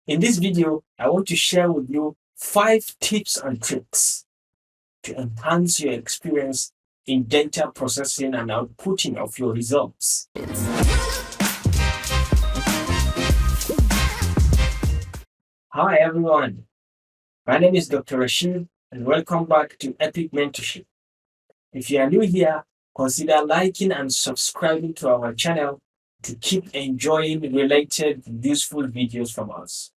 In this video, I want to share with you 5 tips and tricks to enhance your experience in data processing and outputting of your results. Hi everyone, my name is Dr. Rashid and welcome back to Epic Mentorship. If you are new here, consider liking and subscribing to our channel to keep enjoying related useful videos from us.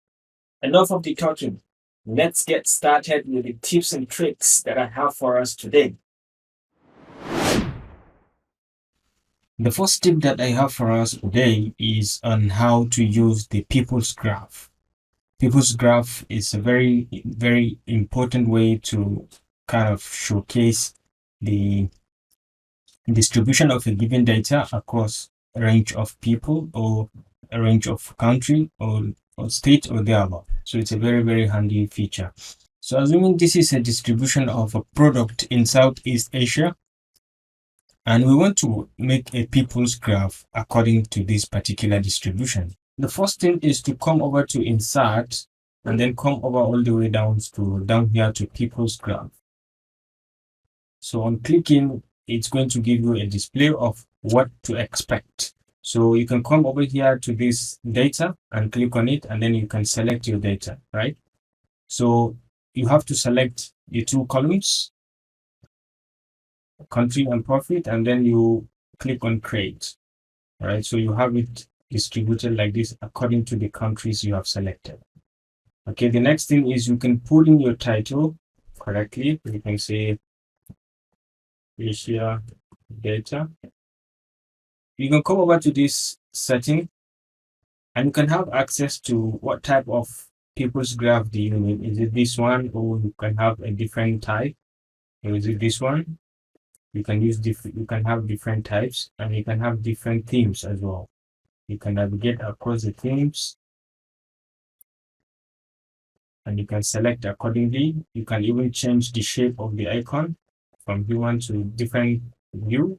Enough of the talking. Let's get started with the tips and tricks that I have for us today. The first tip that I have for us today is on how to use the people's graph. People's graph is a very, very important way to kind of showcase the distribution of a given data across a range of people or a range of country or state or thereabout. So it's a very, very handy feature. So assuming this is a distribution of a product in Southeast Asia, and we want to make a people's graph according to this particular distribution. The first thing is to come over to insert and then come over all the way down here to people's graph. So on clicking, it's going to give you a display of what to expect. So you can come over here to this data and click on it, and then you can select your data, right? So you have to select the 2 columns, country and profit, and then you click on create. All right, so you have it distributed like this according to the countries you have selected. Okay, the next thing is you can put in your title correctly. You can say Asia data. You can come over to this setting and you can have access to what type of people's graph do you need. Is it this one, or you can have a different type? Or is it this one? You can have different types, and you can have different themes as well. You can navigate across the themes and you can select accordingly. You can even change the shape of the icon from human to different view,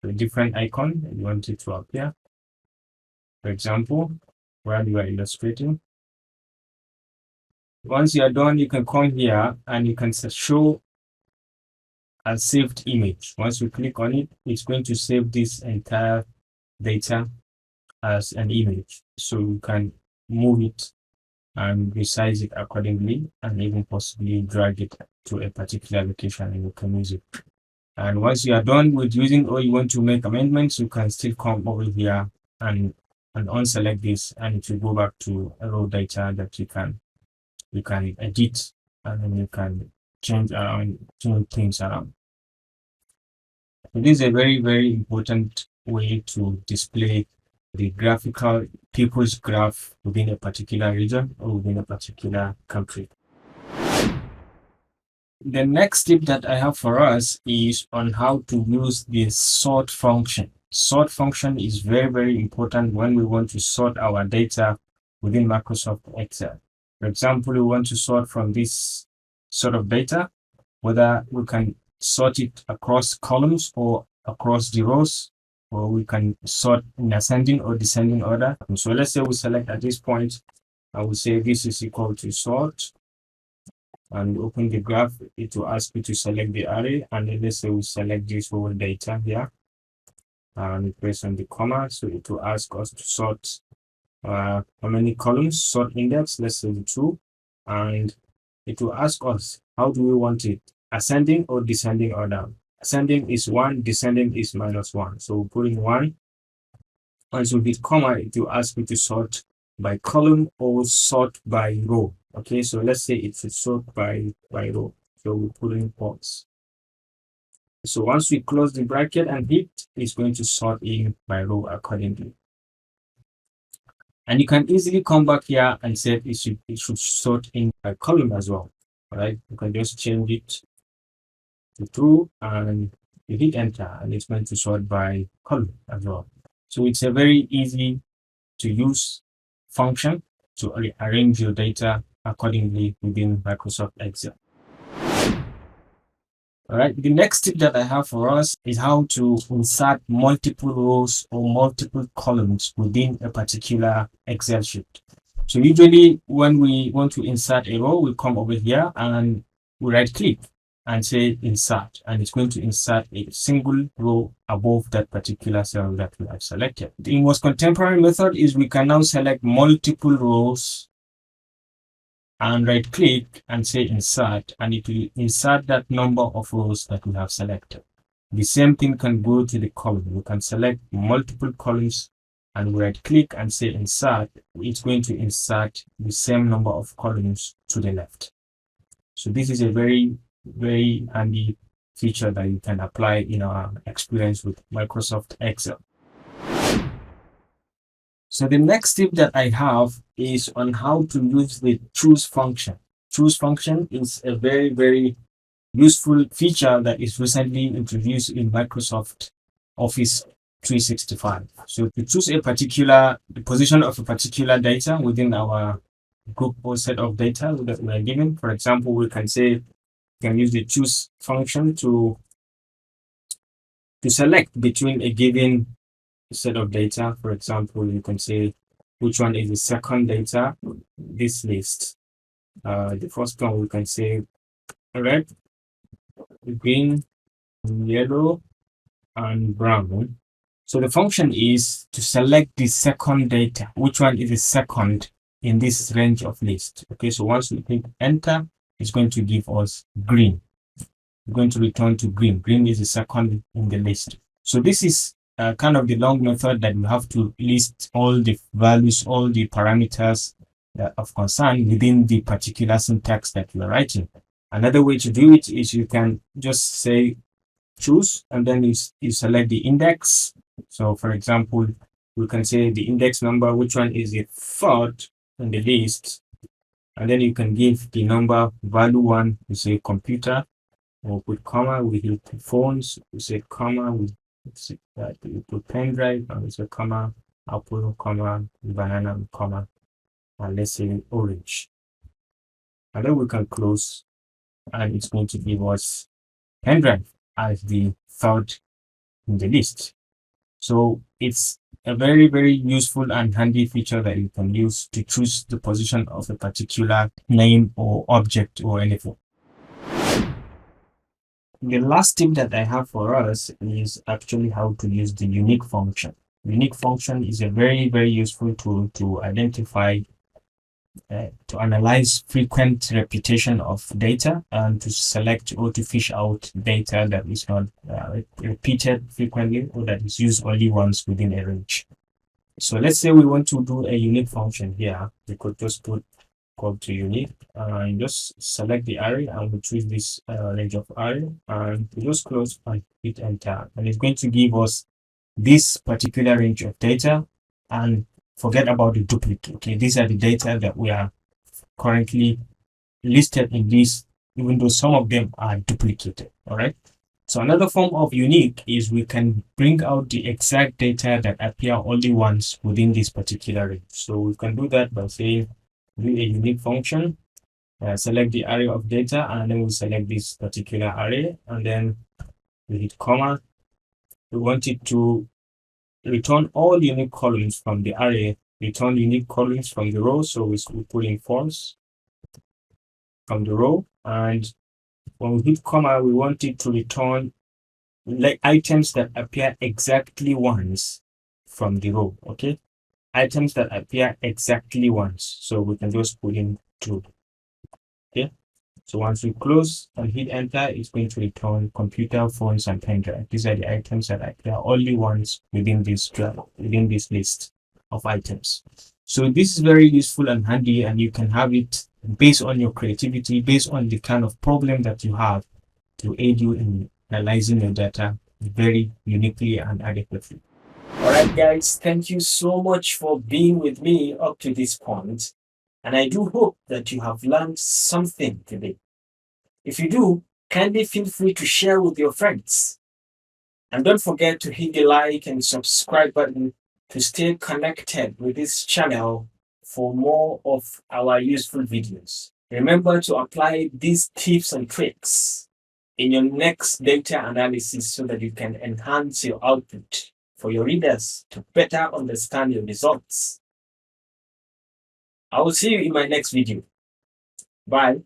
to a different icon you want it to appear. For example, while you are illustrating. Once you are done, you can come here and you can show a saved image. Once you click on it, it's going to save this entire data as an image. So you can move it and resize it accordingly, and even possibly drag it to a particular location and you can use it. And once you are done with using, or you want to make amendments, you can still come over here and unselect this, and it will go back to a raw data that you can edit, and then you can change things around. So this is a very, very important way to display the graphical people's graph within a particular region or within a particular country. The next tip that I have for us is on how to use the sort function. Sort function is very, very important when we want to sort our data within Microsoft Excel. For example, we want to sort from this sort of data, whether we can sort it across columns or across the rows, or we can sort in ascending or descending order. So let's say we select at this point, I will say this is equal to sort, and open the graph. It will ask you to select the array, and then let's say we select this whole data here and press on the comma. So it will ask us to sort how many columns, sort index, let's say 2, and it will ask us how do we want it, ascending or descending order. Ascending is 1, descending is -1. So we're putting 1. Once we hit comma, it will ask me to sort by column or sort by row. Okay, so let's say it's a sort by row. So we put in pause. So once we close the bracket and hit, it's going to sort in by row accordingly. And you can easily come back here and say it should sort in by column as well. All right, you can just change it to true and you hit enter, and it's going to sort by column as well. So it's a very easy to use function to arrange your data accordingly within Microsoft Excel. All right, the next tip that I have for us is how to insert multiple rows or multiple columns within a particular Excel sheet. So usually when we want to insert a row, we come over here and we right click and say insert, and it's going to insert a single row above that particular cell that we have selected. The most contemporary method is we can now select multiple rows and right click and say insert, and it will insert that number of rows that we have selected. The same thing can go to the column. We can select multiple columns and right click and say insert. It's going to insert the same number of columns to the left. So this is a very, very handy feature that you can apply in our experience with Microsoft Excel. So the next tip that I have is on how to use the choose function. Choose function is a very, very useful feature that is recently introduced in Microsoft Office 365. So to choose a particular, the position of a particular data within our group or set of data that we are given. For example, we can say, we can use the choose function to select between a given set of data. For example, you can say which one is the second data, this list. The first one we can say red, green, yellow, and brown. So the function is to select the second data. Which one is the second in this range of list? Okay, so once we hit enter, it's going to give us green. We're going to return to green. Green is the second in the list. So this is kind of the long method that you have to list all the values, all the parameters of concern within the particular syntax that you are writing. Another way to do it is you can just say choose, and then you select the index. So for example, we can say the index number, which one is the third in the list, and then you can give the number value 1, you say computer, or put comma, we hit phones, we say comma, we put pen drive, and we say comma, apple, comma, banana, comma, and let's say orange. And then we can close, and it's going to give us pen drive as the third in the list. So it's a very, very useful and handy feature that you can use to choose the position of a particular name or object or anything. The last tip that I have for us is actually how to use the unique function. Unique function is a very, very useful tool to identify, to analyze frequent repetition of data and to select or to fish out data that is not repeated frequently or that is used only once within a range. So let's say we want to do a unique function here. We could just put call to unique and just select the array, and we choose this range of array, and we just close and hit enter, and it's going to give us this particular range of data. And forget about the duplicate. Okay, these are the data that we are currently listed in this, even though some of them are duplicated. All right. So another form of unique is we can bring out the exact data that appear only once within this particular range. So we can do that by saying do a unique function, select the array of data, and then we select this particular array, and then we hit comma. We want it to return all unique columns from the array, return unique columns from the row. So we put in false from the row, and when we hit comma, we want it to return like items that appear exactly once from the row. Okay, items that appear exactly once. So we can just put in true. Okay, so once we close and hit enter, it's going to return computer, phones, and pen drive. These are the items that appear only once within this list of items. So this is very useful and handy, and you can have it based on your creativity, based on the kind of problem that you have, to aid you in analyzing your data very uniquely and adequately. All right, guys, thank you so much for being with me up to this point, and I do hope that you have learned something today. If you do, kindly feel free to share with your friends. And don't forget to hit the like and subscribe button to stay connected with this channel for more of our useful videos. Remember to apply these tips and tricks in your next data analysis so that you can enhance your output for your readers to better understand your results. I will see you in my next video. Bye.